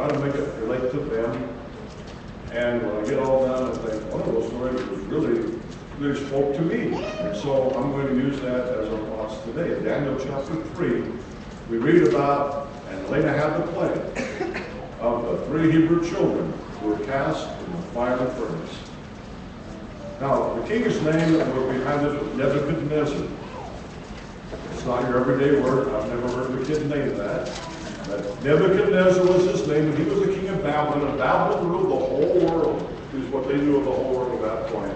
try to make it relate to them. And when I get all done, I think, one of those stories was really spoke to me. And so I'm going to use that as our thoughts today. In Daniel chapter 3, we read about, and Elena had the plague of the 3 Hebrew children who were cast in the fiery furnace. Now, the king's name that we're behind it is Nebuchadnezzar. It's not your everyday word. I've never heard a kid name that. But Nebuchadnezzar was his name, and he was the king of Babylon, and Babylon ruled the whole world, is what they knew of the whole world at that point.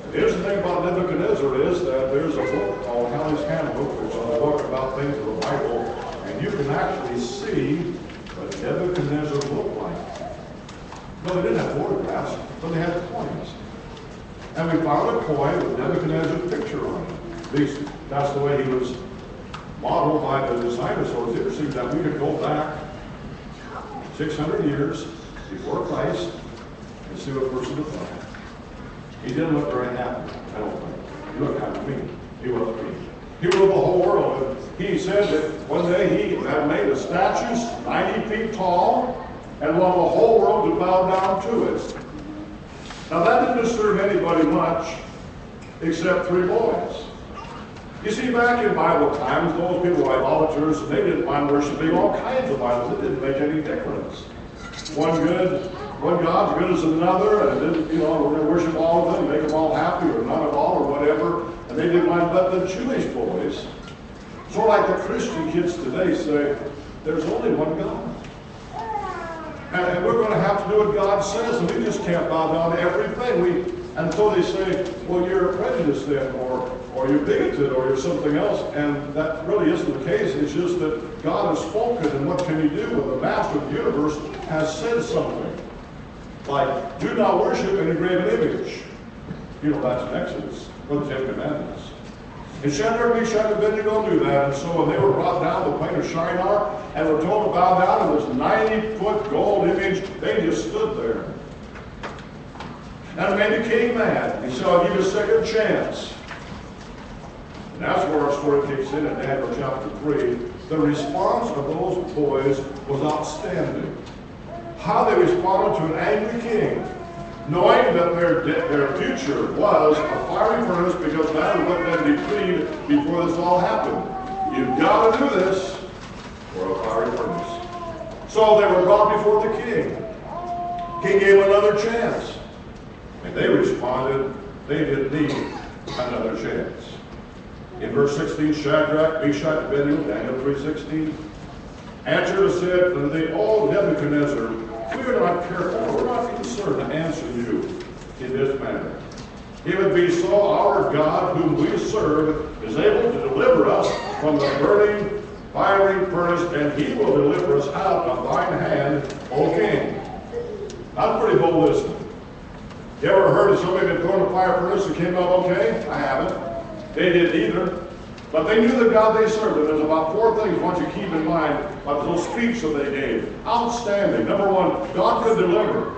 And here's the thing about Nebuchadnezzar is that there's a book called Halley's Handbook, which is a book about things of the Bible, and you can actually see what Nebuchadnezzar looked like. No, they didn't have photographs, but they had coins. And we found a coin with Nebuchadnezzar's picture on it. At least that's the way he was modeled by the designers. So it's interesting that we could go back 600 years before Christ and see what person looked like. He didn't look very happy, I don't think. He looked kind of mean. He wasn't mean. He ruled the whole world. And he said that one day he had made a statue 90 feet tall and wanted the whole world to bow down to it. Now that didn't disturb anybody much except 3 boys. You see, back in Bible times, those people were idolaters, and they didn't mind worshiping all kinds of idols. It didn't make any difference. One God's good as another, and it didn't, we're going to worship all of them, make them all happy, or none at all, or whatever. And they didn't mind. But the Jewish boys, sort of like the Christian kids today, say, there's only one God. And we're going to have to do what God says, and we just can't bow down to everything. And so they say, well, you're prejudiced then, or you're bigoted, or you're something else. And that really isn't the case. It's just that God has spoken, and what can you do when the master of the universe has said something? Like, do not worship any graven image. That's in Exodus, or the 10 Commandments. And Shadrach, Meshach, and Abednego do that. And so when they were brought down the plain of Shinar and were told to bow down to this 90-foot gold image, they just stood there. And it made the king mad. He said, I'll give you a second chance. And that's where our story kicks in Daniel chapter 3. The response of those boys was outstanding. How they responded to an angry king, knowing that their future was a fiery furnace, because that is what had been decreed before this all happened. You've got to do this, or a fiery furnace. So they were brought before the king. King gave them another chance. And they responded, they didn't need another chance. In verse 16, Shadrach, Meshach, and Abednego, Daniel 3:16, answered and said, and they all, Nebuchadnezzar, we are not careful, we're not concerned to answer you in this manner. If it be so, our God, whom we serve, is able to deliver us from the burning, fiery furnace, and he will deliver us out of thine hand, O king. That's pretty bold, isn't it? You ever heard of somebody been thrown in a fire furnace and came out okay? I haven't. They didn't either. But they knew the God they served. And there's about 4 things I want you to keep in mind about the little speech that they gave. Outstanding. Number 1, God could deliver.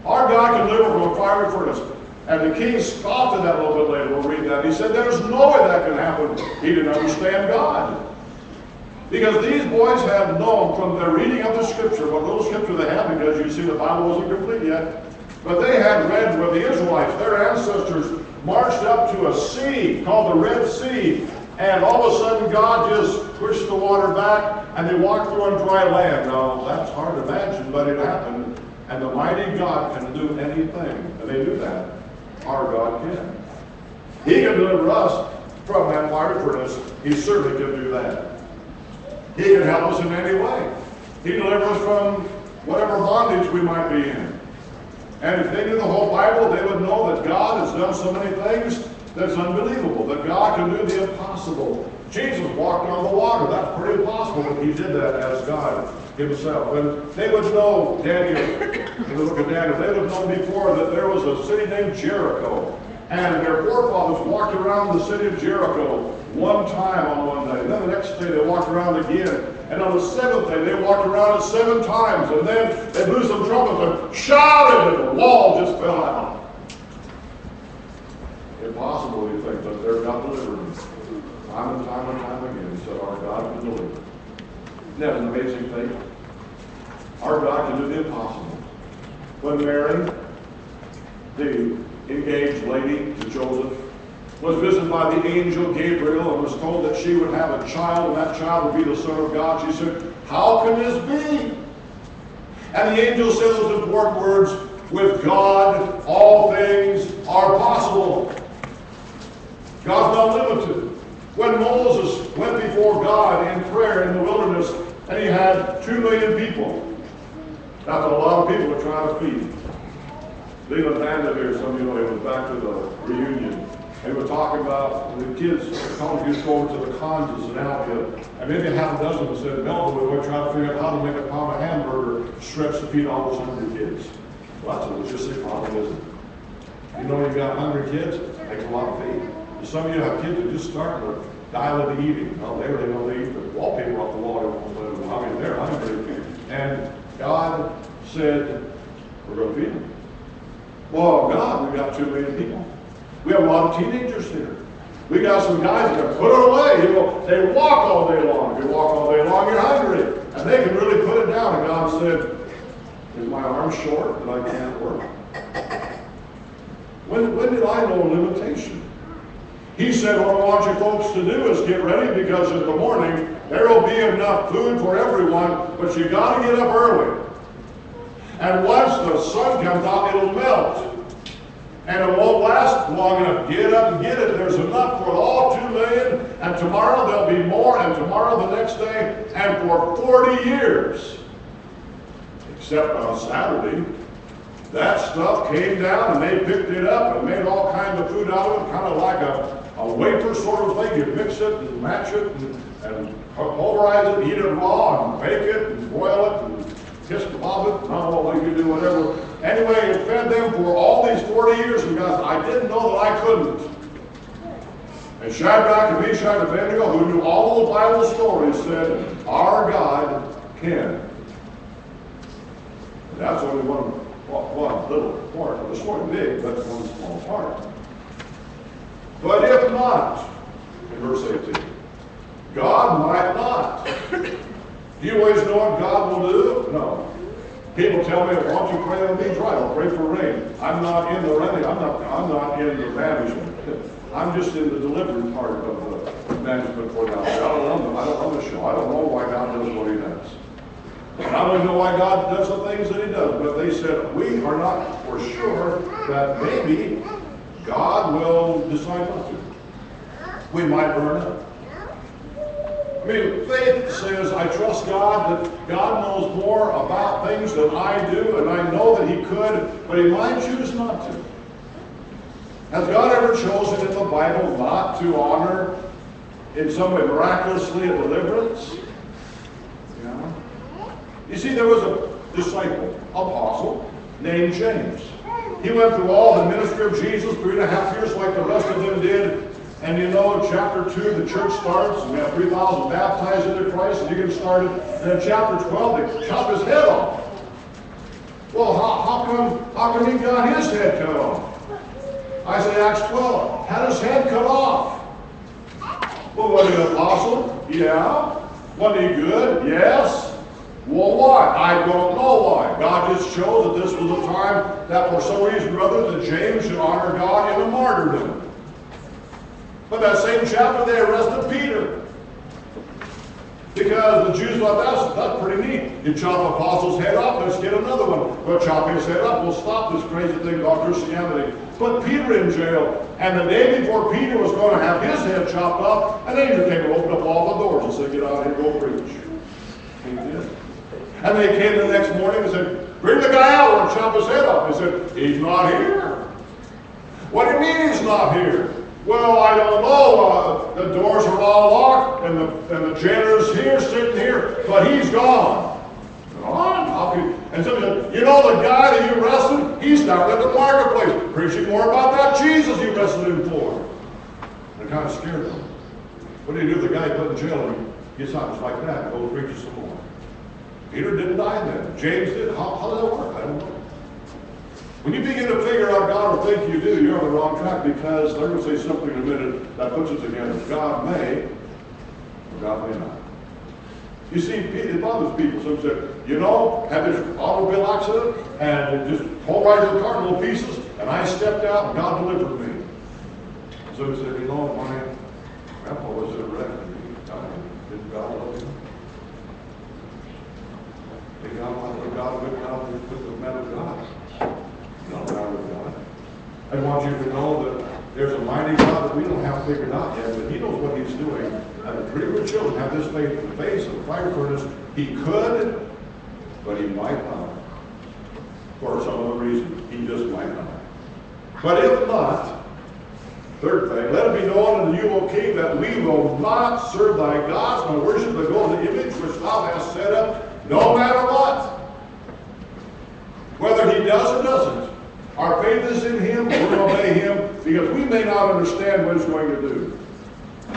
Our God can deliver from a fiery furnace. And the king scoffed at that a little bit later. We'll read that. He said, there's no way that can happen. He didn't understand God. Because these boys had known from their reading of the scripture, what little scripture they had, because you see the Bible wasn't complete yet, but they had read where the Israelites, their ancestors, marched up to a sea called the Red Sea, and all of a sudden God just pushed the water back, and they walked through on dry land. Now, that's hard to imagine, but it happened, and the mighty God can do anything, and they knew that. Our God can. He can deliver us from that fiery furnace. He certainly can do that. He can help us in any way. He can deliver us from whatever bondage we might be in. And if they knew the whole Bible, they would know that God has done so many things that's unbelievable, that God can do the impossible. Jesus walked on the water. That's pretty impossible, but he did that as God himself. And they would know, Daniel, in the book of Daniel, they would have known before that there was a city named Jericho. And their forefathers walked around the city of Jericho one time on one day. And then the next day they walked around again. And on the 7th day they walked around it 7 times. And then they blew some trumpets and shouted, and the wall just fell out. Impossible, you think, but they're God delivered. Time and time and time again, he said, our God can deliver. Isn't that an amazing thing? Our God can do the impossible. When Mary, the engaged lady to Joseph, was visited by the angel Gabriel and was told that she would have a child and that child would be the Son of God, she said, "How can this be?" And the angel said those important words, "With God, all things are possible." God's not limited. When Moses went before God in prayer in the wilderness, and he had 2 million people, that's a lot of people to try to feed. Leland Vanderveer, some of you know, he was back to the reunion. And we were talking about the kids, the college kids go over to the Conjures in Albion, and maybe half a dozen of them said, "No, we were trying to figure out how to make a pound of hamburger stretch to feed all those hungry kids." Well, that's a logistic problem, isn't it? You know, when you've got hungry kids, it takes a lot of feed. And some of you have kids that just start to dial into eating. Well, they really know they eat the wallpaper off the wall every once in a while. I mean, they're hungry. And God said, "We're going to feed them." Well, God, we've got 2 million people. We have a lot of teenagers here. We got some guys that can put it away. You know, they walk all day long. If you walk all day long, you're hungry. And they can really put it down. And God said, "Is my arm short that I can't work?" When did I know limitation? He said, "What I want you folks to do is get ready, because in the morning there will be enough food for everyone, but you got to get up early. And once the sun comes out, it'll melt. And it won't last long enough. Get up and get it. There's enough for all 2 million. And tomorrow there'll be more. And tomorrow the next day. And for 40 years. Except on Saturday. That stuff came down and they picked it up and made all kinds of food out of it. Kind of like a wafer sort of thing. You mix it and match it and pulverize it, eat it raw, and bake it and boil it and kiss kebab it. I don't know what you do, whatever. Anyway, it fed them for all these 40 years, and God said, "I didn't know that I couldn't." And Shadrach and Meshach and Abednego, who knew all the Bible stories, said, "Our God can." And that's only one little part of the story. Big, but one small part. But if not, in verse 18, God might not. Do you always know what God will do? No. People tell me, "Why don't you pray on me dry? I'll pray for rain." I'm not in the remedy. I'm not in the management. I'm just in the delivery part of the management for that. I don't run the show. I don't know why God does what he does. And I don't know why God does the things that he does. But they said, we are not for sure that maybe God will decide not to. We might burn up. I mean, faith says, I trust God, that God knows more about things than I do, and I know that he could, but he might choose not to. Has God ever chosen in the Bible not to honor in some way miraculously a deliverance? Yeah. You see, there was a disciple, apostle, named James. He went through all the ministry of Jesus 3.5 years like the rest of them did. And you know, in chapter 2, the church starts, and we have 3,000 baptized into Christ, and you get started. And in chapter 12, they chop his head off. Well, how come he got his head cut off? Isaiah Acts 12, had his head cut off. Well, was he an apostle? Yeah. Was he good? Yes. Well, why? I don't know why. God just chose that this was a time that for some reason or other that James should honor God in a martyrdom. But that same chapter, they arrested Peter. Because the Jews thought, that's pretty neat. You chop apostles' head off, let's get another one. We'll chop his head off, we'll stop this crazy thing called Christianity. Put Peter in jail. And the day before Peter was going to have his head chopped off, an angel came and opened up all the doors and said, get out here and go preach. He did. And they came the next morning and said, bring the guy out and chop his head off. They said, he's not here. What do you mean he's not here? Well, I don't know. The doors are all locked, and the janitor's here, sitting here, but he's gone. And somebody said, you know the guy that you arrested? He's down at the marketplace, preaching more about that Jesus you arrested him for. And it kind of scared them. What do you do with the guy put in jail and he gets out just like that and goes preach some more? Peter didn't die then. James did. How does that work? I don't know. When you begin to figure out God will think you do, you're on the wrong track, because they're going to say something in a minute that puts us against God may, or God may not. You see, it bothers people. Some say, you know, had this automobile accident, and it just polarized the car in little pieces, and I stepped out, and God delivered me. So he said, you know, my grandpa was in a wreck, and he died. Did God love him? Did God love God with God with the man of God? Not the man of God. I want you to know that there's a mighty God that we don't have figured out yet, but He knows what He's doing. And the premature children have this faith in the face of the fire furnace. He could, but He might not. For some other reason, He just might not. But if not, third thing, let it be known unto you, O King, that we will not serve thy gods, nor worship the golden image which thou hast set up, no matter what. Whether He does or doesn't. Our faith is in Him, we're going to obey Him, because we may not understand what He's going to do.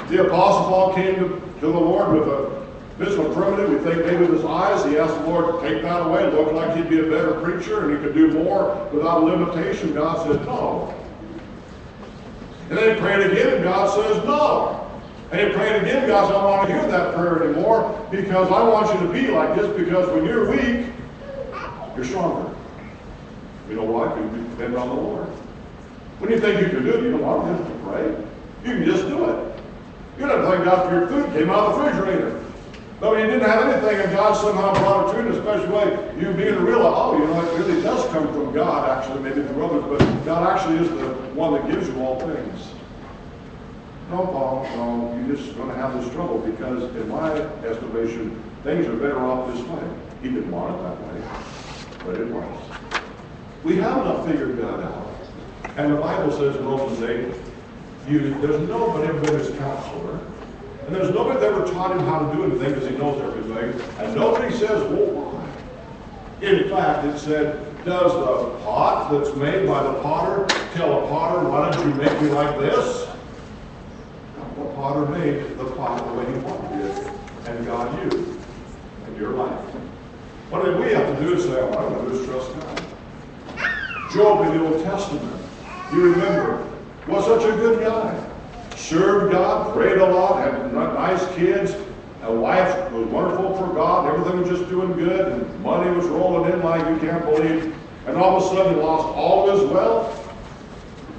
The Apostle Paul came to the Lord with a physical infirmity. We think maybe with his eyes. He asked the Lord to take that away. It looked like he'd be a better preacher and he could do more without limitation. God said no. And then he prayed again and God says no. And he prayed again. God said, I don't want to hear that prayer anymore because I want you to be like this, because when you're weak, you're stronger. You know why? Because you depend on the Lord. When you think you can do it, you don't want to pray. You can just do it. You don't have to thank God for your food came out of the refrigerator. But when you didn't have anything and God somehow brought it to you in a special way, you begin to realize, oh, you know, it really does come from God, actually, maybe from others, but God actually is the one that gives you all things. No, Paul, no, you're just going to have this trouble because, in my estimation, things are better off this way. He didn't want it that way, but it was. We have not figured God out. And the Bible says in Romans 8, there's nobody ever been his counselor. And there's nobody that ever taught him how to do anything because he knows everything. And nobody says, well, why? In fact, it said, does the pot that's made by the potter tell a potter, why don't you make me like this? The potter made the pot the way he wanted it. And God used in your life. What we have to do is say, oh, I don't know, just trust God. Job in the Old Testament, you remember, was such a good guy. Served God, prayed a lot, had nice kids, a wife was wonderful for God, everything was just doing good, and money was rolling in like you can't believe. And all of a sudden he lost all of his wealth,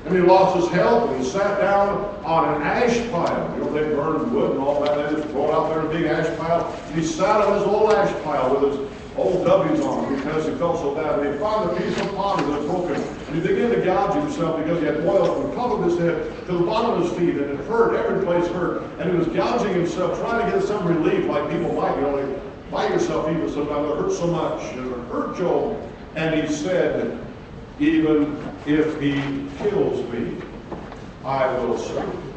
and he lost his health, and he sat down on an ash pile. You know, they burned wood and all that, they just throw it out there in a big ash pile. And he sat on his old ash pile with his old W's on him because he felt so bad. And he found a piece of pottery that was broken. And he began to gouge himself because he had boils from the top of his head to the bottom of his feet. And it hurt. Every place hurt. And he was gouging himself, trying to get some relief like people might. You know, they bite yourself even sometimes. It hurts so much. And it hurt Job. And he said, even if he kills me, I will serve him.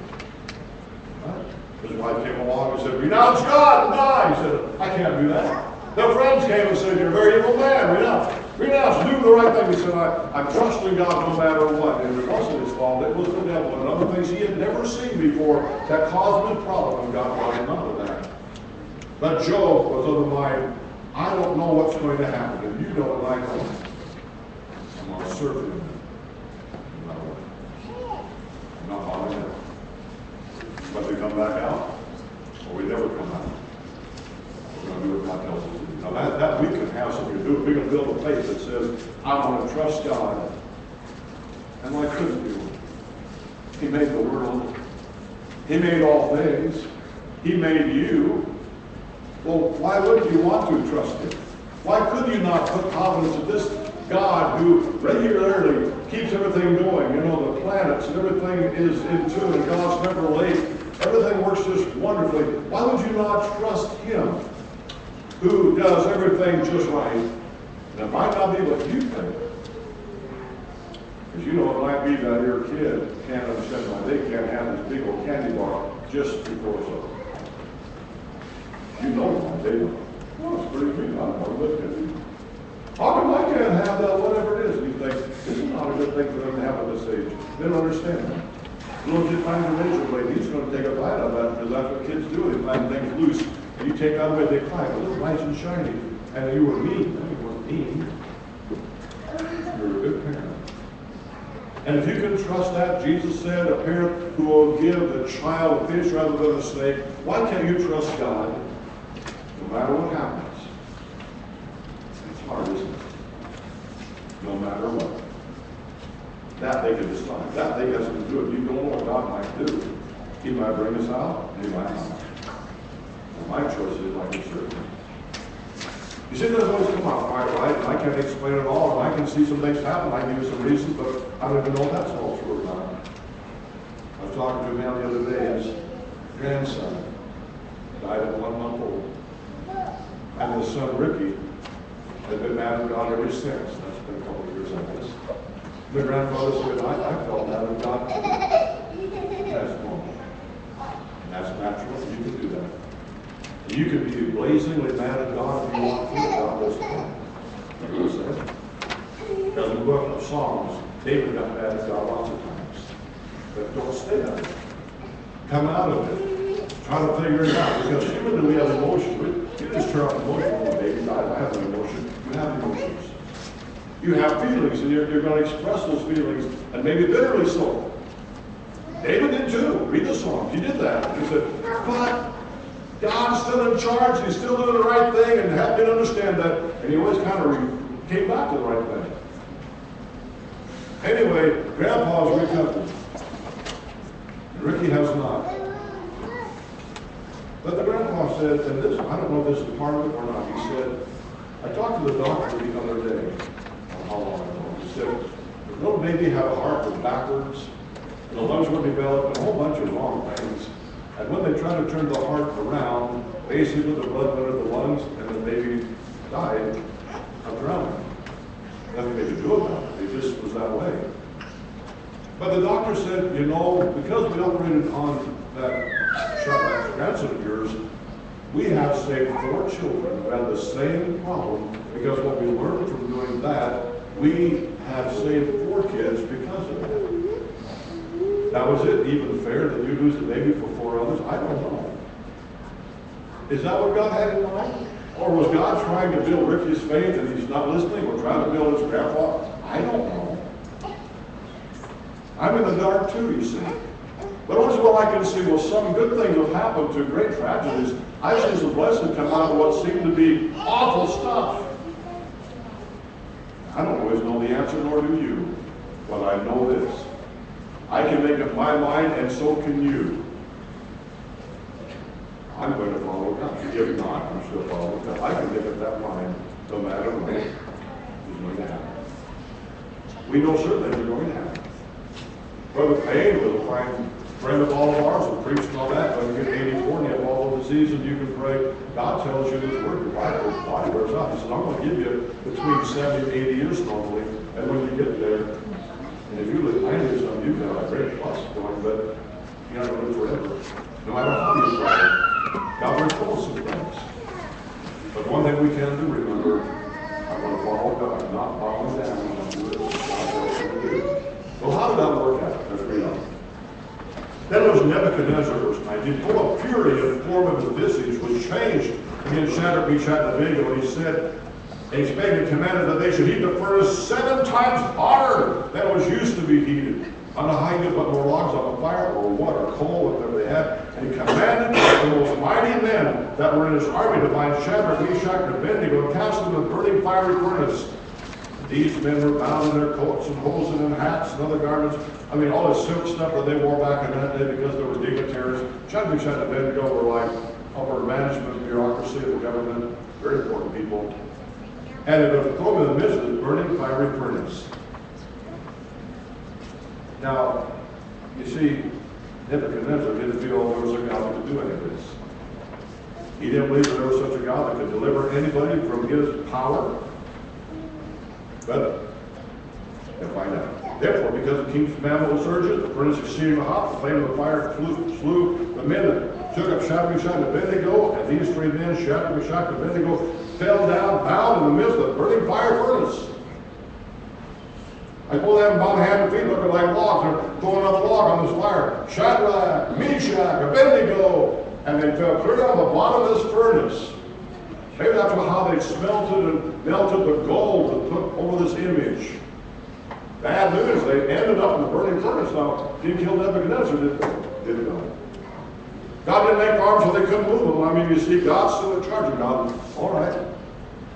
Right? His wife came along and said, renounce God and die. He said, I can't do that. Their friends came and said, you're a very evil man. Renounce. Do the right thing. He said, I'm trusting God no matter what. And it wasn't his fault. It was the devil and other things he had never seen before that caused him a problem, and God brought him out of that. But Job was of the mind, I don't know what's going to happen. And you know it, I know it. I'm going to serve him. I'm not bothering him. But we come back out, or we never come out. We're going to do what God tells us to do. Now that we can have something to do. We're going to build a faith that says, I want to trust God. And why couldn't you? He made the world. He made all things. He made you. Well, why wouldn't you want to trust Him? Why could you not put confidence in this God who regularly keeps everything going? You know, the planets and everything is in tune, and God's never late. Everything works just wonderfully. Why would you not trust Him, who does everything just right? And it might not be what you think. Because you know, it might be that your kid can't understand why they can't have this big old candy bar just before supper. You know why they don't. Well, it's pretty good. I don't know what to do. How come I can't have that, whatever it is? And you think, this is not a good thing for them to have at this age. They don't understand that. Little kid finds a razor blade, he's going to take a bite out of that because that's what kids do. They find things loose. And you take that away, they cry. But it's nice and shiny. And you were mean. No, you weren't mean. You're a good parent. And if you can trust that, Jesus said, a parent who will give the child a fish rather than a snake, why can't you trust God? No matter what happens. It's hard, isn't it? No matter what. That they can decide. That they has to do it. You don't know what God might do. He might bring us out, and he might not. And my choice is I can serve him. You see, it doesn't always come out quite right, and I can't explain it all, and I can see some things happen, I can give you some reasons, but I don't even know if that's all true or not. I was talking to a man the other day, his grandson died at 1 month old. And his son, Ricky, had been mad at God ever since. That's been a couple of years, I guess. The grandfather said, I felt mad at God. That's normal. And that's natural, you can do that. And you can be blazingly mad at God if you want to. God doesn't care. Like I said. Because in the book of Psalms, David got mad at God lots of times. But don't stay at it. Come out of it. Try to figure it out. Because even though we have emotion, you just turn off emotion when a baby dies. I have an emotion. You have emotions. You have feelings, and you're going to express those feelings, and maybe bitterly so. David did too. Read the Psalms. He did that. He said, but God's still in charge. He's still doing the right thing, and helped me to understand that. And he always kind of came back to the right thing. Anyway, Grandpa's recovered. Ricky has not. But the grandpa said, and this, I don't know if this is part of it or not, he said, I talked to the doctor the other day, how long ago, he said, the little baby had a heart was backwards, and the lungs were developed, and a whole bunch of wrong things. And when they tried to turn the heart around, basically the blood went into the lungs, and the baby died of drowning. Nothing they could do about it. It just was that way. But the doctor said, you know, because we operated on that grandson of yours, we have saved 4 children who had the same problem, because what we learned from doing that, we have saved 4 kids because of that. Now, is it even fair that you lose a baby for 4 others? I don't know. Is that what God had in mind? Or was God trying to build Ricky's faith and he's not listening, or trying to build his grandpa? I don't know. I'm in the dark too, you see. But once in a while I can see, well, some good things have happened to great tragedies. I've seen some blessing come out of what seemed to be awful stuff. I don't always know the answer, nor do you. But I know this. I can make up my mind, and so can you. I'm going to follow God. If not, I'm still following God. I can make up that mind no matter what is going to happen. We know certain things are going to happen. Brother Payne was a fine friend of all of ours who preached and all that. When you get 84 and you have all the diseases, you can pray. God tells you His word. Your body wears out. He says, I'm going to give you between 70 and 80 years normally. And when you get there, and if you live 90 or something, you've got a great plus going, but you're not going to live forever. No matter how you try. God will call some things. But one thing we can do, remember, I'm going to follow God, not follow down. I'm going to do it. God tells me to do. Well, how did that work out? Let's read on. Then there was Nebuchadnezzar, verse 19, full of fury, and the form of his visage was changed against Shadrach, Meshach, and Abednego, and he said, and he spake and commanded that they should heat the furnace 7 times hotter than it was used to be heated, on a high but more logs on the fire, or wood, or coal, whatever they had. And he commanded the most mighty men that were in his army to bind Shadrach, Meshach, and Abednego, and cast them in the burning fiery furnace. These men were bound in their coats and hosen and hats and other garments. I mean, all the silk stuff that they wore back in that day because there were dignitaries. Shadrach, Meshach, and Abednego were like upper management bureaucracy of the government, very important people. And it was thrown in the midst of the burning fiery furnace. Now, you see, Nebuchadnezzar didn't feel there was a God that could do any of this. He didn't believe that there was such a God that could deliver anybody from his power. But they'll find out. Therefore, because the king's commandment was urgent, the furnace exceeding hot, the flame of the fire slew the men that took up Shadrach, Meshach, and Abednego, and these 3 men, Shadrach, Meshach, and Abednego, fell down, bound in the midst of the burning fire furnace. I pulled them by the hand and feet, looking like logs. They're throwing another log on this fire. Shadrach, Meshach, Abednego, and they fell clear down the bottom of this furnace. Maybe that's how they smelted and melted the gold that took over this image. Bad news, they ended up in the burning furnace. Now, didn't kill Nebuchadnezzar, did it? God didn't make arms so they couldn't move them. I mean, you see, God's still in charge of God. All right.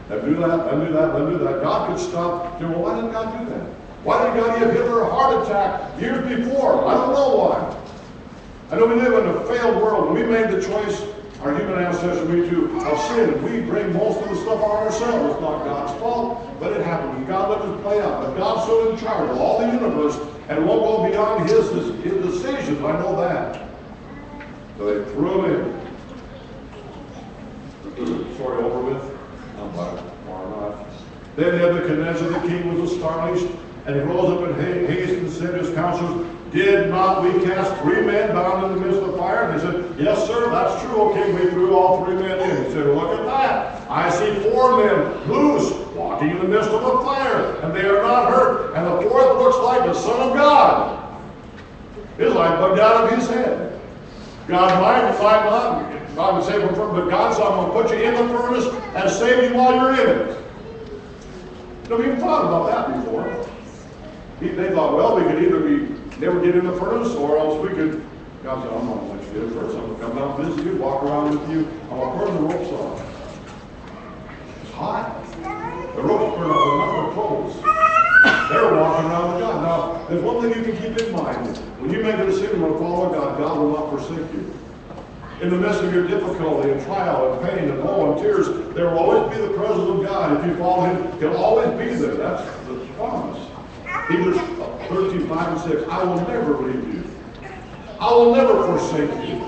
Let do that, let do that, let do that. God could stop. Well, why didn't God do that? Why did God give Hitler a heart attack years before? I don't know why. I know we live in a failed world. When we made the choice, our human ancestors, we too, of sin, we bring most of the stuff on ourselves. It's not God's fault, but it happened. And God let it play out. But God's still in charge of all the universe and won't go beyond his decisions. I know that. So they threw him in. Story over with? Not by far enough. Then Nebuchadnezzar the king was astonished, and he rose up in haste and said to his counselors, did not we cast 3 men bound in the midst of the fire? And they said, yes, sir, that's true, O king. We threw all 3 men in. He said, look at that. I see 4 men loose, walking in the midst of the fire, and they are not hurt. And the 4th looks like the Son of God. His life bugged out of his head. God might not. God would save him from, but God said, I'm going to put you in the furnace and save you while you're in it. Never even thought about that before. They thought, well, we could either never get in the furnace, or else we could. God said, I'm not going to let you get in the furnace. I'm going to come down and visit you, walk around with you. I'm going to turn the ropes off. It's hot. The ropes burn off, but not the clothes. They're walking around with God. Now, there's one thing you can keep in mind. When you make a decision to follow God, God will not forsake you. In the midst of your difficulty and trial and pain and woe and tears, there will always be the presence of God. If you follow him, he'll always be there. That's the promise. Hebrews 13, 5 and 6. I will never leave you. I will never forsake you.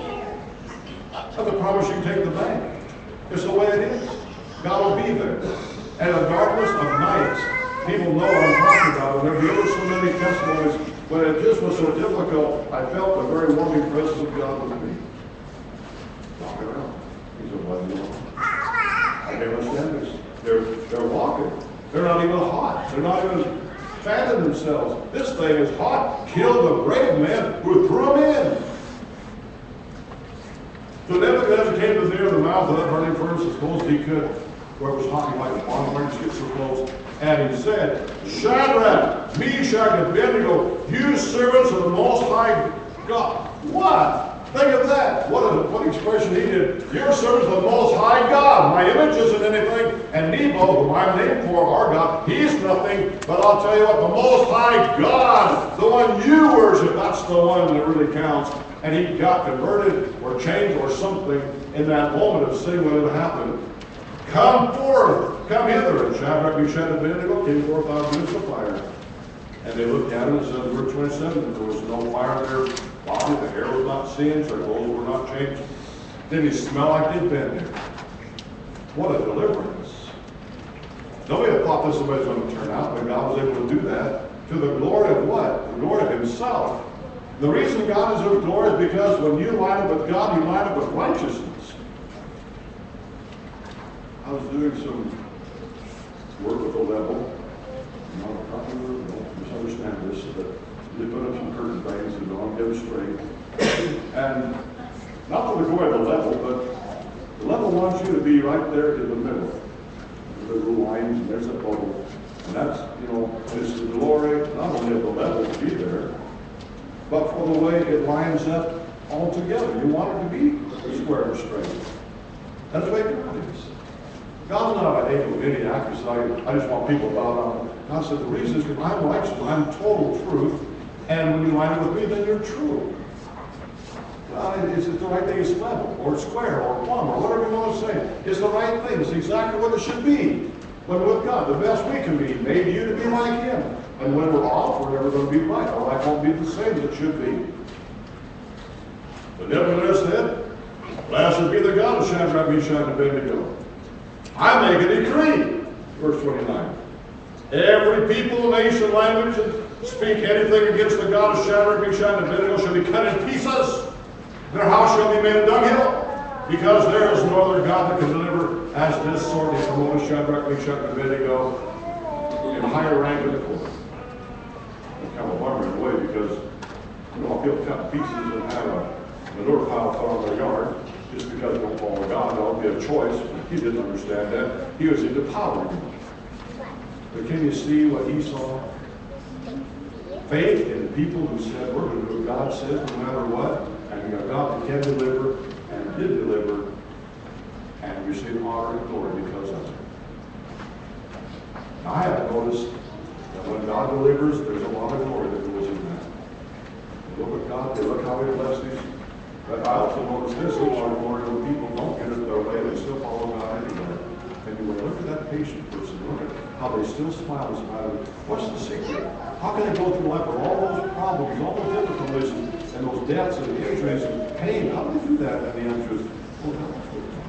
That's a promise you can take to the bank. It's the way it is. God will be there. And in the darkness of nights, people know what I'm talking about. And there'll be ever so many testimonies. When it just was so difficult, I felt the very warming presence of God with me. Walking around. He said, what are you doing? I can't understand this. They're walking. They're not even hot. They're not even fanning themselves. This thing is hot. Killed the brave men who threw them in. So Nebuchadnezzar came to near the mouth of that burning furnace as close as he could, where it was hot like a bonfire, just get so close. And he said, Shadrach, Meshach, and Abednego, you servants of the Most High God. What? Think of that. What expression he did. You're servants of the Most High God. My image isn't anything. And Nebo, whom I'm named for, our God, he's nothing. But I'll tell you what, the Most High God, the one you worship, that's the one that really counts. And he got converted or changed or something in that moment of seeing what had happened. Come forth, come hither. And Shadrach, Meshach, and Abednego came forth out of the midst of fire. And they looked at him and said, verse 27, there was no fire in their body, the hair was not singed, their clothes were not changed. Didn't he smell like they'd been there? What a deliverance. Nobody had thought this way was going to turn out, but God was able to do that to the glory of what? The glory of himself. The reason God is of glory is because when you line up with God, you line up with righteousness. I was doing some work with a level. Not a carpenter, don't misunderstand this, but they put up some curtain bangs and don't get it straight. And not for the glory of the level, but the level wants you to be right there in the middle. The little lines, and there's a bubble. And that's, it's the glory not only of the level to be there, but for the way it lines up all together. You want it to be square and straight. That's the way God is. God's not an egomaniac who says, I just want people to bow down. God said, the reason is because I'm righteous, I'm total truth, and when you line up with me, then you're true. It's the right thing, it's level, or square, or plumb, or whatever you want to say. It's the right thing, it's exactly what it should be. When with God, the best we can be, made you to be like him. And when we're off, we're never going to be right. Our life won't be the same as it should be. But Nebuchadnezzar said, blessed be the God of Shadrach, Meshach, and Abednego. I make a decree, verse 29. Every people, nation, language, and speak anything against the God of Shadrach, Meshach, and Abednego shall be cut in pieces. Their house shall be made a dunghill, because there is no other God that can deliver as this sword. He promoted Shadrach, Meshach, and Abednego in higher rank in the court. It's kind of a bummer in a way, because people cut pieces and have a manure pile thrown on their yard just because they don't follow God. That'll be a choice. He didn't understand that. He was into power. But can you see what he saw? Faith in people who said, we're going to do what God says no matter what. And a God that can deliver did deliver and received honor and glory because of it. Now, I have noticed that when God delivers, there's a lot of glory that goes in that. Look at God, they look how he blesses. But I also notice this, a lot of glory when people don't get it their way, they still follow God anyway. And you look at that patient person, look at how they still smile in spite of it. What's the secret? How can they go through life with all those problems, all those difficulties, and those deaths and injuries and pain? How do they do that? And the answer is, oh, God's with them.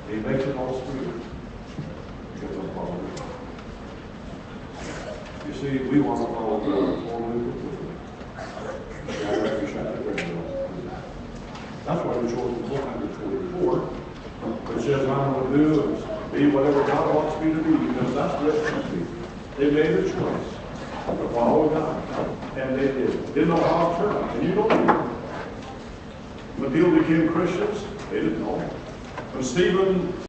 He makes it all sweeter. Because I'm following God. You see, we want to follow God totally completely. That's why we chose the book 144. It says I'm going to do is be whatever God wants me to be, because that's what it should be. They made a choice to follow God, and they did. Didn't know how it turned out, and you don't know. When people became Christians, they didn't know. When Stephen